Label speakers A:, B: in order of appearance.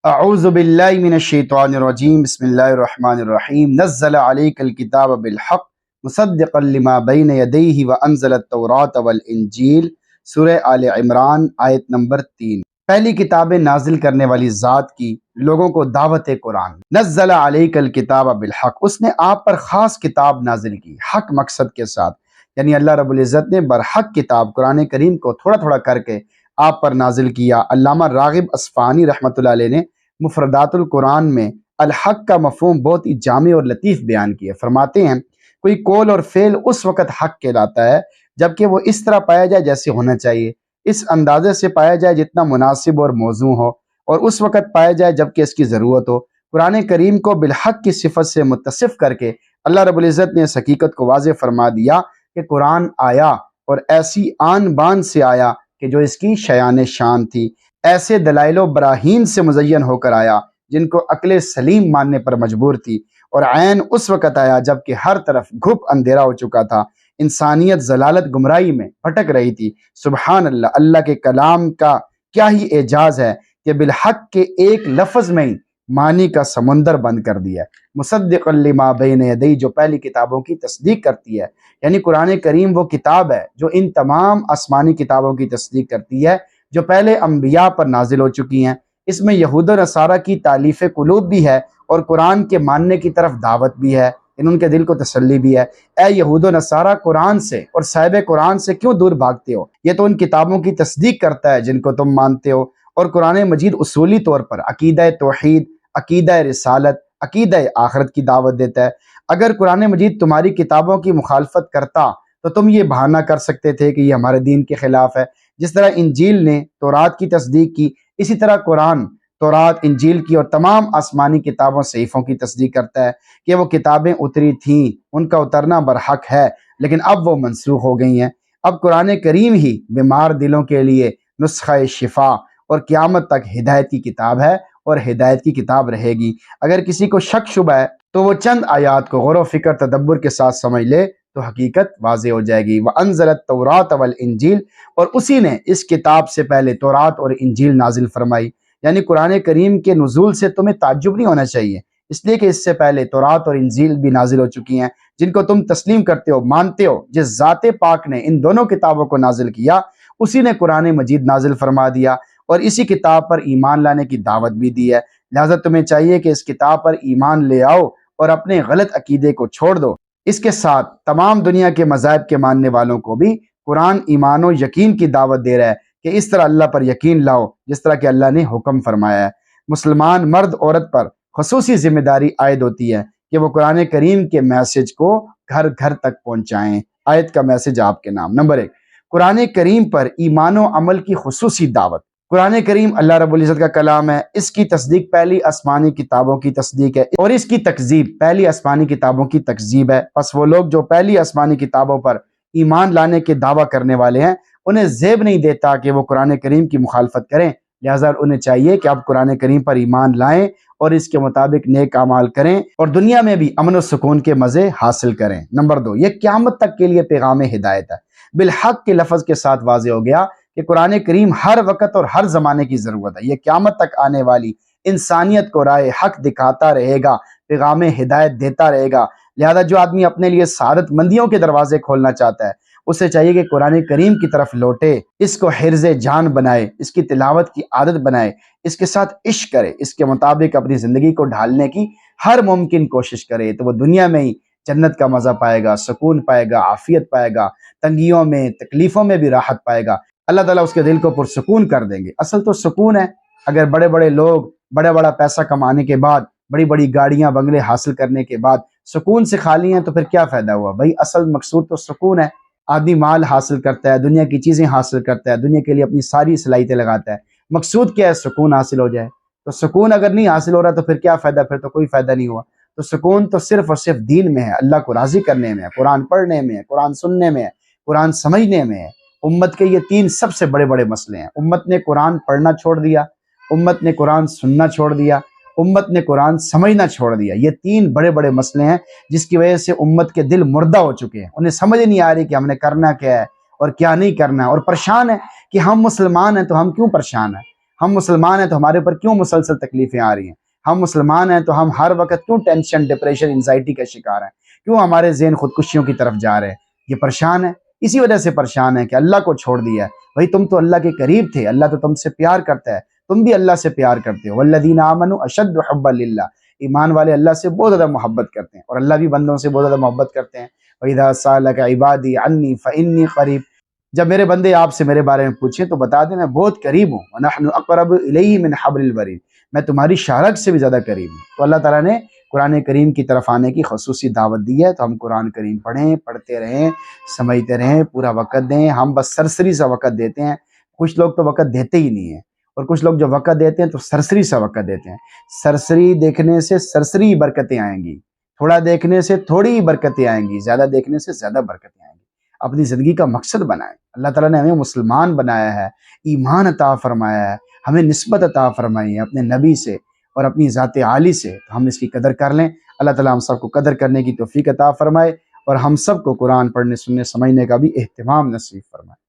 A: اعوذ باللہ من الشیطان الرجیم بسم اللہ الرحمن الرحیم نزل علیک الکتاب بالحق مصدقا لما بین یدیہ وانزل التوراۃ والانجیل سورہ آل عمران آیت نمبر 3۔ پہلی کتابیں نازل کرنے والی ذات کی لوگوں کو دعوت قرآن۔ نزل علیک الکتاب بالحق، اس نے آپ پر خاص کتاب نازل کی حق مقصد کے ساتھ، یعنی اللہ رب العزت نے برحق کتاب قرآن کریم کو تھوڑا تھوڑا کر کے آپ پر نازل کیا۔ علامہ راغب اصفہانی رحمۃ اللہ علیہ نے مفردات القرآن میں الحق کا مفہوم بہت ہی جامع اور لطیف بیان کیا۔ فرماتے ہیں کوئی قول اور فعل اس وقت حق کہلاتا ہے جبکہ وہ اس طرح پایا جائے جیسے ہونا چاہیے، اس اندازے سے پایا جائے جتنا مناسب اور موزوں ہو، اور اس وقت پایا جائے جبکہ اس کی ضرورت ہو۔ قرآن کریم کو بالحق کی صفت سے متصف کر کے اللہ رب العزت نے اس حقیقت کو واضح فرما دیا کہ قرآن آیا اور ایسی آن بان سے آیا کہ جو اس کی شیان شان تھی، ایسے دلائل و براہین سے مزین ہو کر آیا جن کو عقل سلیم ماننے پر مجبور تھی، اور عین اس وقت آیا جبکہ ہر طرف گھپ اندھیرا ہو چکا تھا، انسانیت ضلالت گمراہی میں بھٹک رہی تھی۔ سبحان اللہ، اللہ کے کلام کا کیا ہی اعجاز ہے کہ بالحق کے ایک لفظ میں ہی معنی کا سمندر بند کر دیا۔ مصدق لما بین یدیہ، جو پہلی کتابوں کی تصدیق کرتی ہے، یعنی قرآن کریم وہ کتاب ہے جو ان تمام آسمانی کتابوں کی تصدیق کرتی ہے جو پہلے انبیاء پر نازل ہو چکی ہیں۔ اس میں یہود و نصارہ کی تالیف قلوب بھی ہے اور قرآن کے ماننے کی طرف دعوت بھی ہے، ان کے دل کو تسلی بھی ہے۔ اے یہود و نصارہ، قرآن سے اور صاحب قرآن سے کیوں دور بھاگتے ہو؟ یہ تو ان کتابوں کی تصدیق کرتا ہے جن کو تم مانتے ہو، اور قرآن مجید اصولی طور پر عقیدہ توحید، عقیدہ رسالت، عقیدہ آخرت کی دعوت دیتا ہے۔ اگر قرآن مجید تمہاری کتابوں کی مخالفت کرتا تو تم یہ بہانہ کر سکتے تھے کہ یہ ہمارے دین کے خلاف ہے۔ جس طرح انجیل نے تورات کی تصدیق کی، اسی طرح قرآن تورات، انجیل کی اور تمام آسمانی کتابوں صحیفوں کی تصدیق کرتا ہے کہ وہ کتابیں اتری تھیں، ان کا اترنا برحق ہے، لیکن اب وہ منسوخ ہو گئی ہیں۔ اب قرآن کریم ہی بیمار دلوں کے لیے نسخہ شفا اور قیامت تک ہدایت کی کتاب ہے اور ہدایت کی کتاب رہے گی۔ اگر کسی کو شک شبہ ہے تو وہ چند آیات کو غور و فکر تدبر کے ساتھ سمجھ لے تو حقیقت واضح ہو جائے گی۔ وَأَنزَلَ التَّوْرَاةَ وَالْإِنجِيلَ، اور اسی نے اس کتاب سے پہلے تورات اور انجیل نازل فرمائی۔ یعنی قرآن کریم کے نزول سے تمہیں تعجب نہیں ہونا چاہیے، اس لیے کہ اس سے پہلے تورات اور انجیل بھی نازل ہو چکی ہیں جن کو تم تسلیم کرتے ہو، مانتے ہو۔ جس ذات پاک نے ان دونوں کتابوں کو نازل کیا، اسی نے قرآن مجید نازل فرما دیا اور اسی کتاب پر ایمان لانے کی دعوت بھی دی ہے۔ لہذا تمہیں چاہیے کہ اس کتاب پر ایمان لے آؤ اور اپنے غلط عقیدے کو چھوڑ دو۔ اس کے ساتھ تمام دنیا کے مذاہب کے ماننے والوں کو بھی قرآن ایمان و یقین کی دعوت دے رہا ہے کہ اس طرح اللہ پر یقین لاؤ جس طرح کہ اللہ نے حکم فرمایا ہے۔ مسلمان مرد عورت پر خصوصی ذمہ داری عائد ہوتی ہے کہ وہ قرآن کریم کے میسج کو گھر گھر تک پہنچائیں۔ آیت کا میسج آپ کے نام۔ نمبر 1، قرآن کریم پر ایمان و عمل کی خصوصی دعوت۔ قرآن کریم اللہ رب العزت کا کلام ہے، اس کی تصدیق پہلی آسمانی کتابوں کی تصدیق ہے اور اس کی تکذیب پہلی آسمانی کتابوں کی تکذیب ہے۔ پس وہ لوگ جو پہلی آسمانی کتابوں پر ایمان لانے کے دعویٰ کرنے والے ہیں، انہیں زیب نہیں دیتا کہ وہ قرآن کریم کی مخالفت کریں، لہذا انہیں چاہیے کہ اب قرآن کریم پر ایمان لائیں اور اس کے مطابق نیک اعمال کریں اور دنیا میں بھی امن و سکون کے مزے حاصل کریں۔ نمبر 2، یہ قیامت تک کے لیے پیغام ہدایت ہے۔ بالحق کے لفظ کے ساتھ واضح ہو گیا کہ قرآن کریم ہر وقت اور ہر زمانے کی ضرورت ہے۔ یہ قیامت تک آنے والی انسانیت کو راہ حق دکھاتا رہے گا، پیغام ہدایت دیتا رہے گا۔ لہذا جو آدمی اپنے لیے سعادت مندیوں کے دروازے کھولنا چاہتا ہے، اسے چاہیے کہ قرآن کریم کی طرف لوٹے، اس کو حرز جان بنائے، اس کی تلاوت کی عادت بنائے، اس کے ساتھ عشق کرے، اس کے مطابق اپنی زندگی کو ڈھالنے کی ہر ممکن کوشش کرے، تو وہ دنیا میں ہی جنت کا مزہ پائے گا، سکون پائے گا، عافیت پائے گا، تنگیوں میں تکلیفوں میں بھی راحت پائے گا۔ اللہ تعالیٰ اس کے دل کو پرسکون کر دیں گے۔ اصل تو سکون ہے۔ اگر بڑے بڑے لوگ بڑا پیسہ کمانے کے بعد، بڑی بڑی گاڑیاں بنگلے حاصل کرنے کے بعد سکون سے خالی ہیں تو پھر کیا فائدہ ہوا؟ بھائی اصل مقصود تو سکون ہے۔ آدمی مال حاصل کرتا ہے، دنیا کی چیزیں حاصل کرتا ہے، دنیا کے لیے اپنی ساری صلاحیتیں لگاتا ہے، مقصود کیا ہے؟ سکون حاصل ہو جائے۔ تو سکون اگر نہیں حاصل ہو رہا تو پھر کیا فائدہ؟ پھر تو کوئی فائدہ نہیں ہوا۔ تو سکون تو صرف اور صرف دین میں ہے، اللہ کو راضی کرنے میں ہے، قرآن پڑھنے میں ہے، قرآن سننے میں ہے، قرآن سمجھنے میں ہے۔ امت کے یہ 3 سب سے بڑے بڑے مسئلے ہیں۔ امت نے قرآن پڑھنا چھوڑ دیا، امت نے قرآن سننا چھوڑ دیا، امت نے قرآن سمجھنا چھوڑ دیا۔ یہ 3 بڑے بڑے مسئلے ہیں جس کی وجہ سے امت کے دل مردہ ہو چکے ہیں۔ انہیں سمجھ نہیں آ رہی کہ ہم نے کرنا کیا ہے اور کیا نہیں کرنا ہے، اور پریشان ہے کہ ہم مسلمان ہیں تو ہم کیوں پریشان ہیں؟ ہم مسلمان ہیں تو ہمارے اوپر کیوں مسلسل تکلیفیں آ رہی ہیں؟ ہم مسلمان ہیں تو ہم ہر وقت کیوں ٹینشن، ڈپریشن، انزائٹی کا شکار ہیں؟ کیوں ہمارے ذہن خودکشیوں کی طرف جا رہے ہیں؟ یہ پریشان ہے، اسی وجہ سے پریشان ہے کہ اللہ کو چھوڑ دیا ہے۔ بھائی تم تو اللہ کے قریب تھے، اللہ تو تم سے پیار کرتا ہے، تم بھی اللہ سے پیار کرتے ہو۔ والذین آمنوا اشد حبا للہ، ایمان والے اللہ سے بہت زیادہ محبت کرتے ہیں، اور اللہ بھی بندوں سے بہت زیادہ محبت کرتے ہیں۔ وَإِذَا سَأَلَكَ عِبَادِي عَنِّي فَإِنِّي قَرِيبٌ، جب میرے بندے آپ سے میرے بارے میں پوچھیں تو بتا دیں میں بہت قریب ہوں۔ وَنَحْنُ أَقْرَبُ إِلَيْهِ مِنْ حَبْلِ الْوَرِيدِ، میں تمہاری شارک سے بھی زیادہ قریب ہوں۔ تو اللہ تعالیٰ نے قرآن کریم کی طرف آنے کی خصوصی دعوت دی ہے، تو ہم قرآن کریم پڑھیں، پڑھتے رہیں، سمجھتے رہیں، پورا وقت دیں۔ ہم بس سرسری سا وقت دیتے ہیں، کچھ لوگ تو وقت دیتے ہی نہیں ہیں، اور کچھ لوگ جو وقت دیتے ہیں تو سرسری سا وقت دیتے ہیں۔ سرسری دیکھنے سے سرسری برکتیں آئیں گی، تھوڑا دیکھنے سے تھوڑی برکتیں آئیں گی، زیادہ دیکھنے سے زیادہ برکتیں آئیں گی۔ اپنی زندگی کا مقصد بنائیں۔ اللہ تعالیٰ نے ہمیں مسلمان بنایا ہے، ایمان عطا فرمایا ہے، ہمیں نسبت عطا فرمائی ہے اپنے نبی سے اور اپنی ذات عالی سے، تو ہم اس کی قدر کر لیں۔ اللہ تعالیٰ ہم سب کو قدر کرنے کی توفیق عطا فرمائے، اور ہم سب کو قرآن پڑھنے، سننے، سمجھنے کا بھی اہتمام نصیب فرمائے۔